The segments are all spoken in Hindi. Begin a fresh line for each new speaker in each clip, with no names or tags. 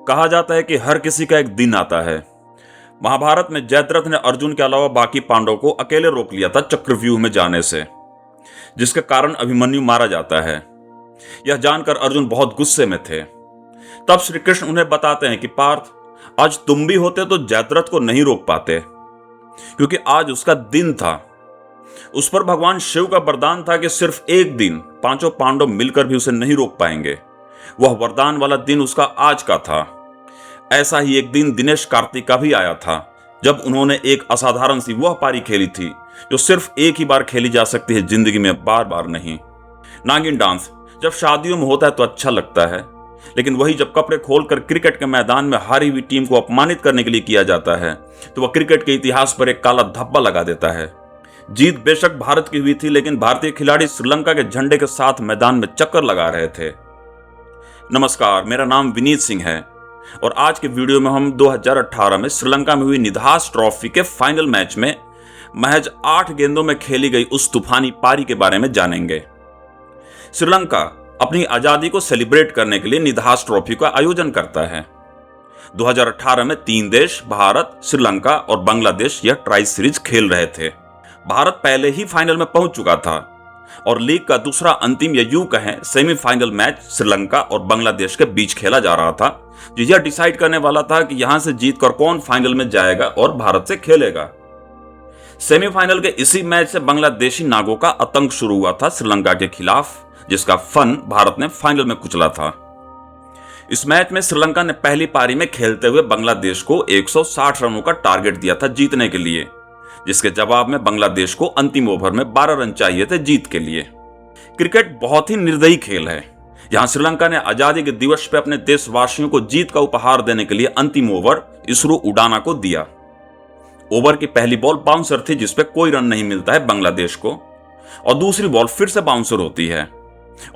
कहा जाता है कि हर किसी का एक दिन आता है। महाभारत में जयद्रथ ने अर्जुन के अलावा बाकी पांडवों को अकेले रोक लिया था चक्रव्यूह में जाने से, जिसके कारण अभिमन्यु मारा जाता है। यह जानकर अर्जुन बहुत गुस्से में थे। तब श्री कृष्ण उन्हें बताते हैं कि पार्थ, आज तुम भी होते तो जयद्रथ को नहीं रोक पाते, क्योंकि आज उसका दिन था। उस पर भगवान शिव का वरदान था कि सिर्फ एक दिन पांचों पांडव मिलकर भी उसे नहीं रोक पाएंगे। वह वरदान वाला दिन उसका आज का था। ऐसा ही एक दिन दिनेश कार्तिक का भी आया था, जब उन्होंने एक असाधारण सी वह पारी खेली थी जो सिर्फ एक ही बार खेली जा सकती है, जिंदगी में बार बार नहीं। नागिन डांस जब शादियों में होता है तो अच्छा लगता है, लेकिन वही जब कपड़े खोलकर क्रिकेट के मैदान में हारी हुई टीम को अपमानित करने के लिए किया जाता है तो वह क्रिकेट के इतिहास पर एक काला धब्बा लगा देता है। जीत बेशक भारत की हुई थी, लेकिन भारतीय खिलाड़ी श्रीलंका के झंडे के साथ मैदान में चक्कर लगा रहे थे। नमस्कार, मेरा नाम विनीत सिंह है और आज के वीडियो में हम 2018 में श्रीलंका में हुई निधास ट्रॉफी के फाइनल मैच में महज 8 गेंदों में खेली गई उस तूफानी पारी के बारे में जानेंगे। श्रीलंका अपनी आजादी को सेलिब्रेट करने के लिए निधास ट्रॉफी का आयोजन करता है। 2018 में 3 देश भारत, श्रीलंका और बांग्लादेश यह ट्राई सीरीज खेल रहे थे। भारत पहले ही फाइनल में पहुंच चुका था और लीग का दूसरा अंतिम या यूं कहें सेमीफाइनल मैच श्रीलंका और बांग्लादेश के बीच खेला जा रहा था, जो यह डिसाइड करने वाला था कि यहां से जीतकर कौन फाइनल में जाएगा और भारत से खेलेगा। सेमीफाइनल के इसी मैच से बांग्लादेशी नागों का आतंक शुरू हुआ था श्रीलंका के खिलाफ, जिसका फन भारत ने फाइनल में कुचला था। इस मैच में श्रीलंका ने पहली पारी में खेलते हुए बांग्लादेश को 160 रनों का टारगेट दिया था जीतने के लिए, जिसके जवाब में बांग्लादेश को अंतिम ओवर में 12 रन चाहिए थे जीत के लिए। क्रिकेट बहुत ही निर्दयी खेल है। यहां श्रीलंका ने आजादी के दिवस पर अपने देशवासियों को जीत का उपहार देने के लिए अंतिम ओवर इसरो उडाना को दिया। ओवर की पहली बॉल बाउंसर थी, जिसपे कोई रन नहीं मिलता है बांग्लादेश को, और दूसरी बॉल फिर से बाउंसर होती है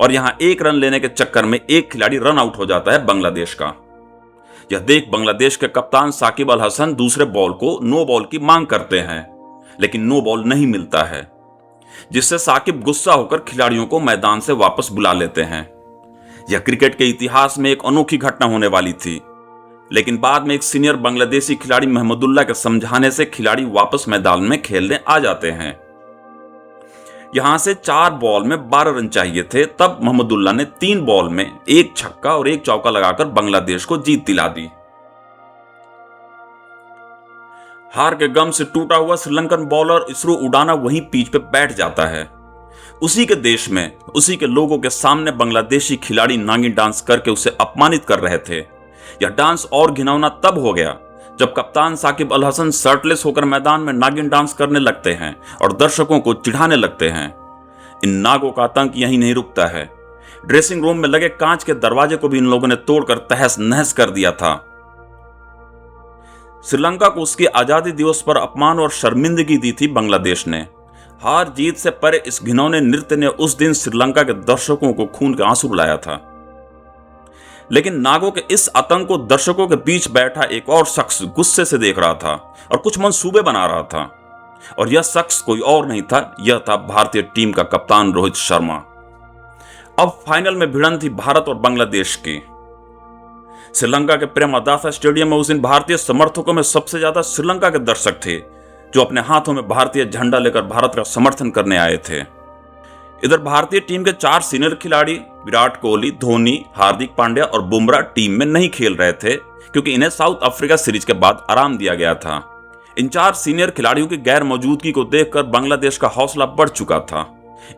और यहां 1 रन लेने के चक्कर में एक खिलाड़ी रन आउट हो जाता है बांग्लादेश का। यह देख बांग्लादेश के कप्तान साकिब अल हसन दूसरे बॉल को नो बॉल की मांग करते हैं, लेकिन नो बॉल नहीं मिलता है, जिससे साकिब गुस्सा होकर खिलाड़ियों को मैदान से वापस बुला लेते हैं। यह क्रिकेट के इतिहास में एक अनोखी घटना होने वाली थी, लेकिन बाद में एक सीनियर बांग्लादेशी खिलाड़ी महमूदुल्लाह के समझाने से खिलाड़ी वापस मैदान में खेलने आ जाते हैं। यहां से 4 बॉल में 12 रन चाहिए थे, तब महमूदुल्लाह ने 3 बॉल में 1 छक्का और 1 चौका लगाकर बांग्लादेश को जीत दिला दी। हार के गम से टूटा हुआ श्रीलंकन बॉलर इसरो उडाना वहीं पिच पे बैठ जाता है। उसी के देश में, उसी के लोगों के सामने बांग्लादेशी खिलाड़ी नागिन डांस करके उसे अपमानित कर रहे थे। यह डांस और घिनौना तब हो गया जब कप्तान साकिब अल हसन शर्टलेस होकर मैदान में नागिन डांस करने लगते हैं और दर्शकों को चिढ़ाने लगते हैं। इन नागों का आतंक यहीं नहीं रुकता है। ड्रेसिंग रूम में लगे कांच के दरवाजे को भी इन लोगों ने तोड़कर तहस नहस कर दिया था। श्रीलंका को उसकी आजादी दिवस पर अपमान और शर्मिंदगी दी थी बांग्लादेश ने। हार जीत से परे इस घिनौने नृत्य ने उस दिन श्रीलंका के दर्शकों को खून के आंसू रुलाया था। लेकिन नागों के इस आतंक को दर्शकों के बीच बैठा एक और शख्स गुस्से से देख रहा था और कुछ मंसूबे बना रहा था, और यह शख्स कोई और नहीं था, यह था भारतीय टीम का कप्तान रोहित शर्मा। अब फाइनल में भिड़ंत थी भारत और बांग्लादेश की। श्रीलंका के प्रेमदासा स्टेडियम में उस दिन भारतीय समर्थकों में सबसे ज्यादा श्रीलंका के दर्शक थे, जो अपने हाथों में भारतीय झंडा लेकर भारत का समर्थन करने आए थे। इधर भारतीय टीम के 4 सीनियर खिलाड़ी विराट कोहली, धोनी, हार्दिक पांड्या और बुमराह टीम में नहीं खेल रहे थे, क्योंकि इन्हें साउथ अफ्रीका सीरीज के बाद आराम दिया गया था। इन 4 सीनियर खिलाड़ियों की गैर मौजूदगी को देखकर बांग्लादेश का हौसला बढ़ चुका था।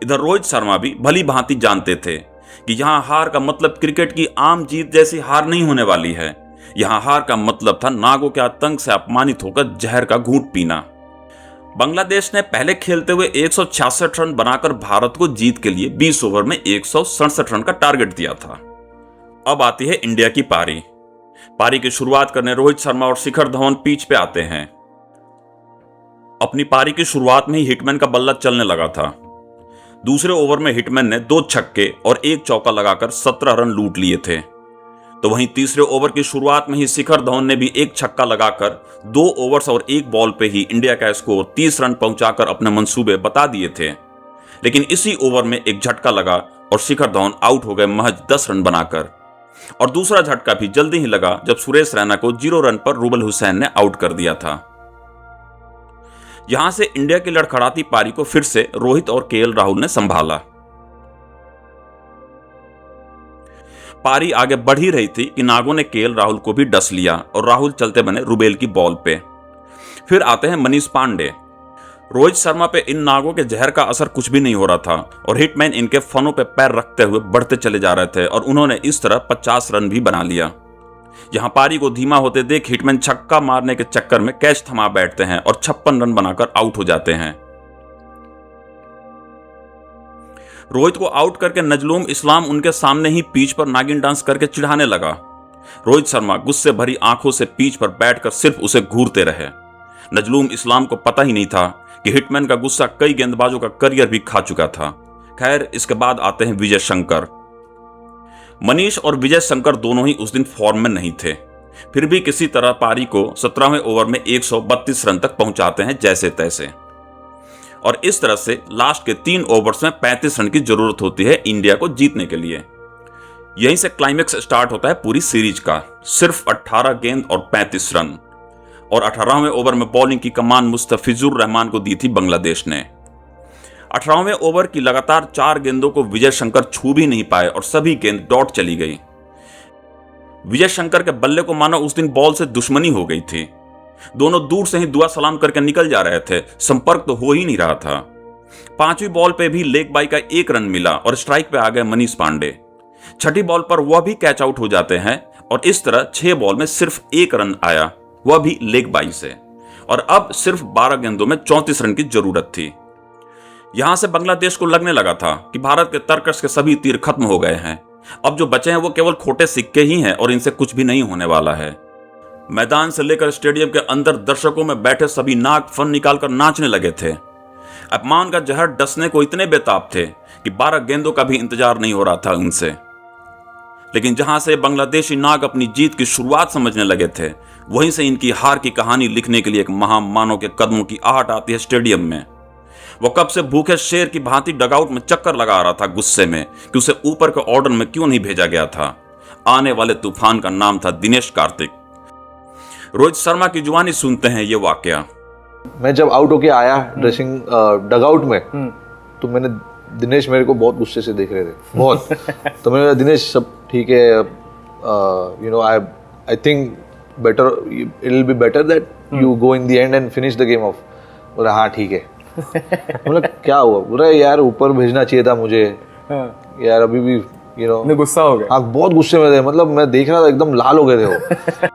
इधर रोहित शर्मा भी भली भांति जानते थे कि यहां हार का मतलब क्रिकेट की आम जीत जैसी हार नहीं होने वाली है। यहां हार का मतलब था नागों के आतंक से अपमानित होकर जहर का घूंट पीना। बांग्लादेश ने पहले खेलते हुए 166 रन बनाकर भारत को जीत के लिए 20 ओवर में 167 रन का टारगेट दिया था। अब आती है इंडिया की पारी। पारी की शुरुआत करने रोहित शर्मा और शिखर धवन पिच पे आते हैं। अपनी पारी की शुरुआत में ही हिटमैन का बल्ला चलने लगा था। दूसरे ओवर में हिटमैन ने 2 छक्के और 1 चौका लगाकर 17 रन लूट लिए थे। तो वहीं तीसरे ओवर की शुरुआत में ही शिखर धवन ने भी 1 छक्का लगाकर 2 ओवर्स और 1 बॉल पे ही इंडिया का स्कोर 30 रन पहुंचाकर अपने मंसूबे बता दिए थे। लेकिन इसी ओवर में एक झटका लगा और शिखर धवन आउट हो गए महज 10 रन बनाकर। और दूसरा झटका भी जल्दी ही लगा जब सुरेश रैना को 0 रन पर रुबेल हुसैन ने आउट कर दिया था। यहां से इंडिया की लड़खड़ाती पारी को फिर से रोहित और केएल राहुल ने संभाला। पारी आगे बढ़ ही रही थी कि नागों ने केएल राहुल को भी डस लिया और राहुल चलते बने रुबेल की बॉल पे। फिर आते हैं मनीष पांडे। रोहित शर्मा पे इन नागों के जहर का असर कुछ भी नहीं हो रहा था और हिटमैन इनके फनों पे पैर रखते हुए बढ़ते चले जा रहे थे और उन्होंने इस तरह 50 रन भी बना लिया। यहां पारी को धीमा होते देख हिटमैन छक्का मारने के चक्कर में कैच थमा बैठते हैं और 56 रन बनाकर आउट हो जाते हैं। रोहित को आउट करके नजलूम इस्लाम उनके सामने ही पिच पर नागिन डांस करके चिढ़ाने लगा। रोहित शर्मा गुस्से भरी आंखों से पिच पर बैठकर सिर्फ उसे घूरते रहे। नजलूम इस्लाम को पता ही नहीं था कि हिटमैन का गुस्सा कई गेंदबाजों का करियर भी खा चुका था। खैर, इसके बाद आते हैं विजय शंकर। मनीष और विजय शंकर दोनों ही उस दिन फॉर्म में नहीं थे, फिर भी किसी तरह पारी को 17वें ओवर में 132 रन तक पहुंचाते हैं जैसे तैसे। और इस तरह से लास्ट के 3 ओवर्स में 35 रन की जरूरत होती है इंडिया को जीतने के लिए। यहीं से क्लाइमेक्स स्टार्ट होता है पूरी सीरीज का। सिर्फ 18 गेंद और 35 रन। और 18वें ओवर में बॉलिंग की कमान मुस्तफिजुर रहमान को दी थी बांग्लादेश ने। 18वें ओवर की लगातार 4 गेंदों को विजय शंकर छू भी नहीं पाए और सभी गेंद डॉट चली गई। विजय शंकर के बल्ले को मानो उस दिन बॉल से दुश्मनी हो गई थी। दोनों दूर से ही दुआ सलाम करके निकल जा रहे थे, संपर्क तो हो ही नहीं रहा था। 5वीं बॉल पे भी लेग बाई का 1 रन मिला और स्ट्राइक पे आ गए मनीष पांडे। 6ठी बॉल पर वह भी कैच आउट हो जाते हैं और इस तरह 6 बॉल में सिर्फ 1 रन आया, वह भी लेग बाई से। और अब सिर्फ 12 गेंदों में 34 रन की जरूरत थी। यहां से बांग्लादेश को लगने लगा था कि भारत के तर्कश के सभी तीर खत्म हो गए हैं। अब जो बचे हैं वो केवल खोटे सिक्के ही हैं और इनसे कुछ भी नहीं होने वाला है। मैदान से लेकर स्टेडियम के अंदर दर्शकों में बैठे सभी नाक फन निकालकर नाचने लगे थे। अपमान का जहर डसने को इतने बेताब थे कि 12 गेंदों का भी इंतजार नहीं हो रहा था उनसे। लेकिन जहां से बांग्लादेशी नाग अपनी जीत की शुरुआत समझने लगे थे, वहीं से इनकी हार की कहानी लिखने के लिए एक महामानव के कदमों की आहट आती है स्टेडियम में। वो कब से भूखे शेर की भांति डगआउट में चक्कर लगा रहा था गुस्से में कि उसे ऊपर के ऑर्डर में क्यों नहीं भेजा गया था। आने वाले तूफान का नाम था दिनेश कार्तिक। रोहित शर्मा की जुबानी सुनते हैं ये वाकया।
मैं जब आउट होके आया ड्रेसिंग डगआउट में, तो मैंने दिनेश मेरे को बहुत गुस्से से देख रहे थे, बहुत। तो मैंने कहा दिनेश सब ठीक है, you know I think better it will be better that you go in the end and finish the game of. बोला हाँ ठीक है। मतलब क्या हुआ? बोला यार ऊपर भेजना चाहिए था मुझे। यार अभी भी यू नो
गुस्सा हो गया।
हाँ बहुत गुस्से में थे, मतलब मैं देख रहा था एकदम लाल हो गए थे वो।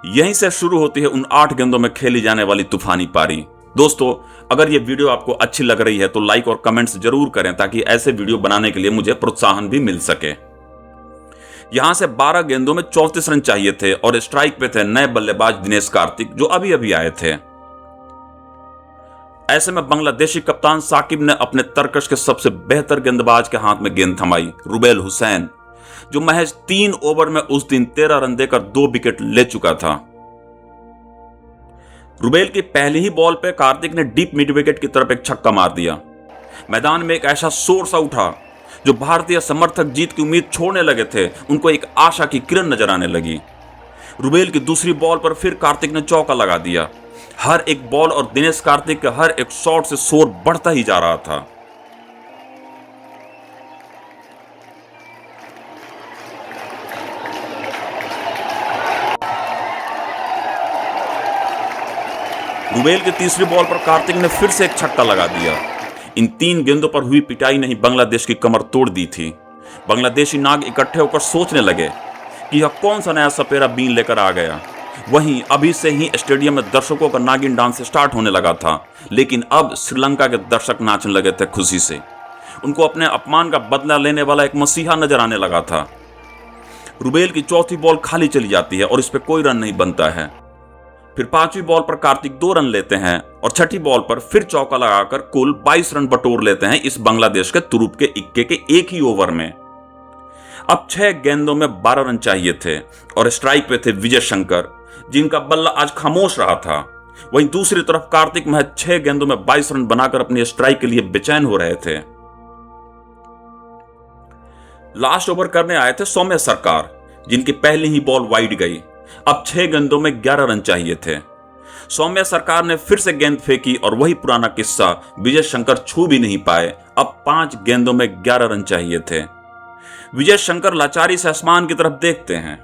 यहीं से शुरू होती है उन 8 गेंदों में खेली जाने वाली तूफानी पारी। दोस्तों, अगर ये वीडियो आपको अच्छी लग रही है तो लाइक और कमेंट्स जरूर करें ताकि ऐसे वीडियो बनाने के लिए मुझे प्रोत्साहन भी मिल सके। यहां से 12 गेंदों में 34 रन चाहिए थे और स्ट्राइक पे थे नए बल्लेबाज दिनेश कार्तिक, जो अभी अभी आए थे। ऐसे में बांग्लादेशी कप्तान साकिब ने अपने तरकश के सबसे बेहतर गेंदबाज के हाथ में गेंद थमाई, रुबेल हुसैन, जो महज 3 ओवर में उस दिन 13 रन देकर 2 विकेट ले चुका था। रुबेल की पहली ही बॉल पे कार्तिक ने डीप मिड विकेट की तरफ एक छक्का मार दिया। मैदान में एक ऐसा शोर सा उठा, जो भारतीय समर्थक जीत की उम्मीद छोड़ने लगे थे उनको एक आशा की किरण नजर आने लगी। रुबेल की दूसरी बॉल पर फिर कार्तिक ने चौका लगा दिया। हर एक बॉल और दिनेश कार्तिक के हर एक शॉट से शोर बढ़ता ही जा रहा था। रुबेल की तीसरी बॉल पर कार्तिक ने फिर से एक छक्का लगा दिया। इन 3 गेंदों पर हुई पिटाई ने ही बांग्लादेश की कमर तोड़ दी थी। बांग्लादेशी नाग इकट्ठे होकर सोचने लगे कि यह कौन सा नया सपेरा बीन लेकर आ गया। वहीं अभी से ही स्टेडियम में दर्शकों का नागिन डांस स्टार्ट होने लगा था, लेकिन अब श्रीलंका के दर्शक नाचने लगे थे खुशी से। उनको अपने अपमान का बदला लेने वाला एक मसीहा नजर आने लगा था। रुबेल की चौथी बॉल खाली चली जाती है और इस पर कोई रन नहीं बनता है। फिर 5वीं बॉल पर कार्तिक 2 रन लेते हैं और 6ठी बॉल पर फिर चौका लगाकर कुल 22 रन बटोर लेते हैं इस बांग्लादेश के तुरुप के इक्के के एक ही ओवर में। अब 6 गेंदों में 12 रन चाहिए थे और स्ट्राइक पे थे विजय शंकर, जिनका बल्ला आज खामोश रहा था। वहीं दूसरी तरफ कार्तिक महज 6 गेंदों में 22 रन बनाकर अपनी स्ट्राइक के लिए बेचैन हो रहे थे। लास्ट ओवर करने आए थे सौम्य सरकार, जिनकी पहली ही बॉल वाइड गई। अब 6 गेंदों में 11 रन चाहिए थे। सौम्या सरकार ने फिर से गेंद फेंकी और वही पुराना किस्सा, विजय शंकर छू भी नहीं पाए। अब 5 गेंदों में 11 रन चाहिए थे। विजय शंकर लाचारी से आसमान की तरफ देखते हैं।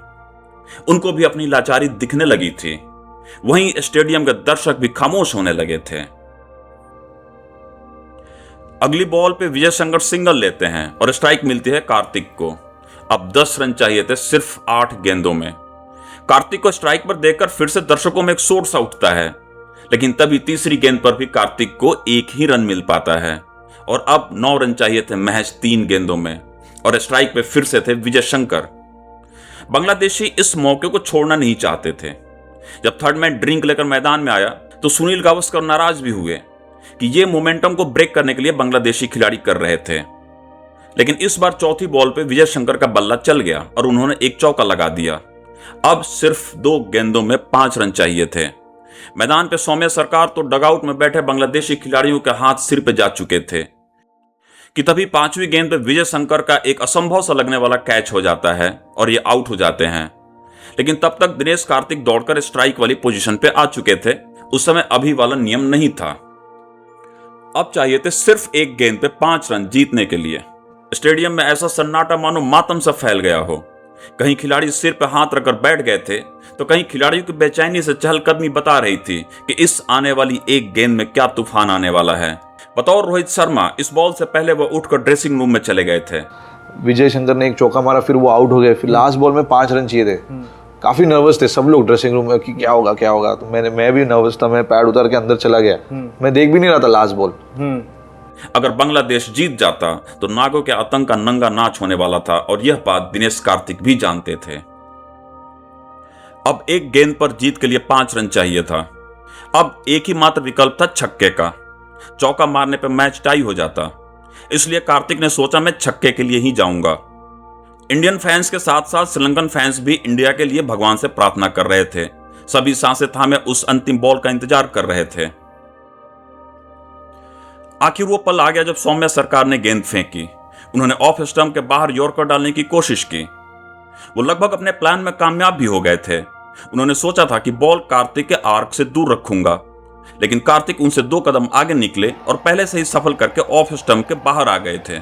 उनको भी अपनी लाचारी दिखने लगी थी। वहीं स्टेडियम के दर्शक भी खामोश होने लगे थे। अगली बॉल पे विजय शंकर सिंगल लेते हैं और स्ट्राइक मिलती है कार्तिक को। अब 10 रन चाहिए थे सिर्फ 8 गेंदों में। कार्तिक को स्ट्राइक पर देखकर फिर से दर्शकों में एक शोर सा उठता है, लेकिन तभी तीसरी गेंद पर भी कार्तिक को एक ही रन मिल पाता है और अब 9 रन चाहिए थे महज 3 गेंदों में और स्ट्राइक पे फिर से थे विजय शंकर। बांग्लादेशी इस मौके को छोड़ना नहीं चाहते थे। जब थर्ड मैन ड्रिंक लेकर मैदान में आया तो सुनील गावस्कर नाराज भी हुए कि ये मोमेंटम को ब्रेक करने के लिए बांग्लादेशी खिलाड़ी कर रहे थे। लेकिन इस बार चौथी बॉल पे विजय शंकर का बल्ला चल गया और उन्होंने एक चौका लगा दिया। अब सिर्फ 2 गेंदों में 5 रन चाहिए थे। मैदान पे सौम्या सरकार तो डगआउट में बैठे बांग्लादेशी खिलाड़ियों के हाथ सिर पे जा चुके थे कि तभी 5वीं गेंद पे विजय शंकर का एक असंभव सा लगने वाला कैच हो जाता है और ये आउट हो जाते हैं। लेकिन तब तक दिनेश कार्तिक दौड़कर स्ट्राइक वाली पोजीशन पे आ चुके थे। उस समय अभी वाला नियम नहीं था। अब चाहिए थे सिर्फ 1 गेंद पे 5 रन जीतने के लिए। स्टेडियम में ऐसा सन्नाटा मानो मातम सा फैल गया हो। कहीं खिलाड़ी सिर पे हाथ रखकर बैठ गए थे तो कहीं खिलाड़ियों की बेचैनी से चहलकदमी बता रही थी कि इस आने वाली 1 गेंद में क्या तूफान आने वाला है। बतौर रोहित शर्मा इस बॉल से पहले वो उठकर ड्रेसिंग रूम में चले गए थे।
विजय शंकर ने एक चौका मारा, फिर वो आउट हो गए। फिर लास्ट बॉल में 5 रन चाहिए थे। काफी नर्वस थे सब लोग ड्रेसिंग रूम में कि क्या होगा क्या होगा। तो मैं भी नर्वस था। मैं पैड उतार के अंदर चला गया। मैं देख भी नहीं रहा था लास्ट बॉल।
अगर बांग्लादेश जीत जाता तो नागों के आतंक का नंगा नाच होने वाला था और यह बात दिनेश कार्तिक भी जानते थे। अब 1 गेंद पर जीत के लिए 5 रन चाहिए था। अब एक ही मात्र विकल्प था छक्के का। चौका मारने पर मैच टाई हो जाता। इसलिए कार्तिक ने सोचा मैं छक्के के लिए ही जाऊंगा। इंडियन फैंस के साथ साथ श्रीलंकन फैंस भी इंडिया के लिए भगवान से प्रार्थना कर रहे थे। सभी सांसें थामे उस अंतिम बॉल का इंतजार कर रहे थे। आखिर वो पल आ गया जब सौम्या सरकार ने गेंद फेंकी। उन्होंने ऑफ स्टंप के बाहर यॉर्कर डालने की कोशिश की। वो लगभग अपने प्लान में कामयाब भी हो गए थे। उन्होंने सोचा था कि बॉल कार्तिक के आर्क से दूर रखूंगा, लेकिन कार्तिक उनसे 2 कदम आगे निकले और पहले से ही सफल करके ऑफ स्टंप के बाहर आ गए थे।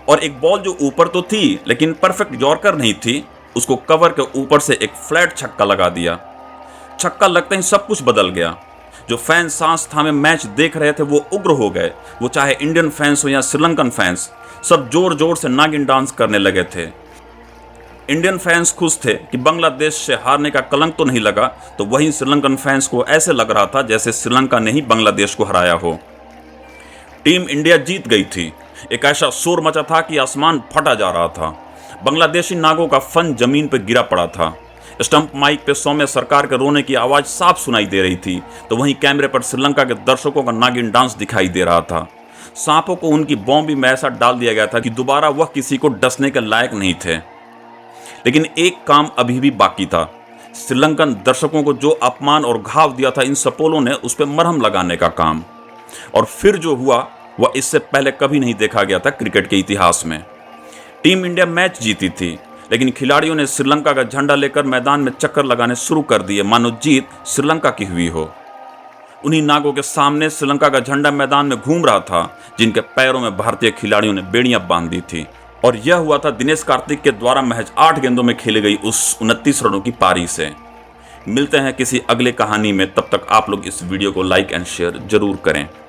और एक बॉल जो ऊपर तो थी लेकिन परफेक्ट यॉर्कर नहीं थी, उसको कवर के ऊपर से एक फ्लैट छक्का लगा दिया। छक्का लगते ही सब कुछ बदल गया। जो फैंस सांस थामे मैच देख रहे थे वो उग्र हो गए। वो चाहे इंडियन फैंस हो या श्रीलंकन फैंस, सब जोर जोर से नागिन डांस करने लगे थे। इंडियन फैंस खुश थे कि बांग्लादेश से हारने का कलंक तो नहीं लगा, तो वहीं श्रीलंकन फैंस को ऐसे लग रहा था जैसे श्रीलंका ने ही बांग्लादेश को हराया हो। टीम इंडिया जीत गई थी। एक ऐसा शोर मचा था कि आसमान फटा जा रहा था। बांग्लादेशी नागों का फन जमीन पर गिरा पड़ा था। स्टंप माइक पे सौम्या सरकार के रोने की आवाज साफ सुनाई दे रही थी, तो वहीं कैमरे पर श्रीलंका के दर्शकों का नागिन डांस दिखाई दे रहा था। सांपों को उनकी बॉम्ब में ऐसा डाल दिया गया था कि दोबारा वह किसी को डसने के लायक नहीं थे। लेकिन एक काम अभी भी बाकी था। श्रीलंकन दर्शकों को जो अपमान और घाव दिया था, इन सपोलों ने उस पर मरहम लगाने का काम। और फिर जो हुआ वह इससे पहले कभी नहीं देखा गया था क्रिकेट के इतिहास में। टीम इंडिया मैच जीती थी, लेकिन खिलाड़ियों ने श्रीलंका का झंडा लेकर मैदान में चक्कर लगाने शुरू कर दिए, मानो जीत श्रीलंका की हुई हो। उन्हीं नागों के सामने श्रीलंका का झंडा मैदान में घूम रहा था, जिनके पैरों में भारतीय खिलाड़ियों ने बेड़ियां बांध दी थी। और यह हुआ था दिनेश कार्तिक के द्वारा महज 8 गेंदों में खेली गई उस 29 रनों की पारी से। मिलते हैं किसी अगले कहानी में। तब तक आप लोग इस वीडियो को लाइक एंड शेयर जरूर करें।